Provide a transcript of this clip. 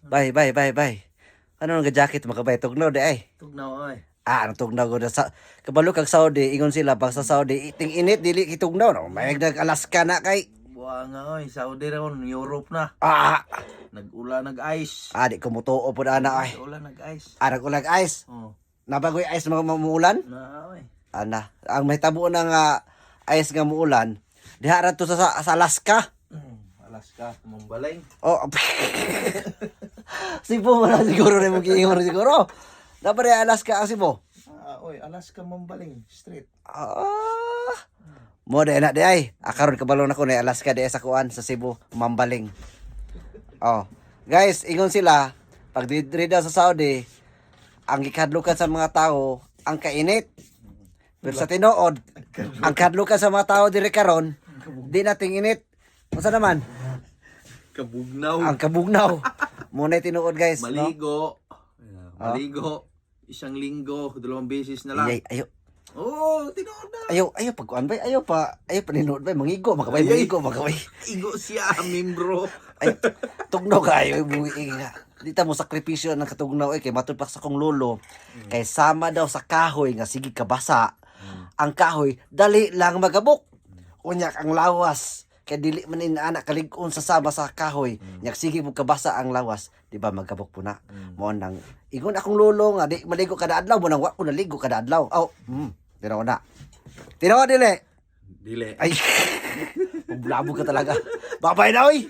Bay, bay, bay, bay. Ano nga jacket makabay tugnaw di ay. Tugnaw oy. Ang tugnaw ko na sa kabalo kag Saudi ingon sila pag sa Saudi iting init dili kitugnaw no. May nag-Alaska na kay. Buwa nga oy, Saudi ron, Europe na. Nag-ula nag-ice. Di ko mutuo po na ay. Nag-ula nag-ice. Nag-ulag ice. Oh. Nabagoy ice mga mamuulan. Na oy. Ana, ang mahitabo na nga ice nga muulan. Diha ra to sa Alaska. Alaska, Mumbalay. Oh. Sibo man siguro na mo giingon siguro. Dapat Alaska ang Sibo. Oy, Alaska Mumbalay Street. Mo de na di ay. Akaron kabalo na ko na Alaska di sa kuan sa Cebu, Mambaling. Guys, ingon sila pag diri daw sa Saudi, ang gikadlukan sa mga tao ang kainit. Pero sa tinuod, ang kadlukan sa mga tao diri karon, di nating init. Unsa naman? Kabugnaw. Ang kabugnaw. Muna tinuod guys, no? Maligo. Maligo. Isang linggo, 2 beses na lang. Ayo. Oh, tinuod na. Ayaw pagkuan bay, ayaw pa ninood bay, mangigo makabay. Igo siya, membro. Ay, tugnaw kayo, buwi nga. Dita mo sakripisyo ng katugnaw kay matud pa sa kong lolo. Kay sama daw sa kahoy nga sige kabasa. Ang kahoy dali lang magabok. Unyak ang lawas kay dili man anak kalig-on sa sama sa kahoy. Nyak sige mo kabasa ang lawas, di ba magabok po na. Mo nang ingon akong lolo nga di maligo kada adlaw mo nang wa ko naligo kada adlaw. Tinaw na. Tinaw dili. Dili. Ay. Blabo ka talaga. Babay na oy.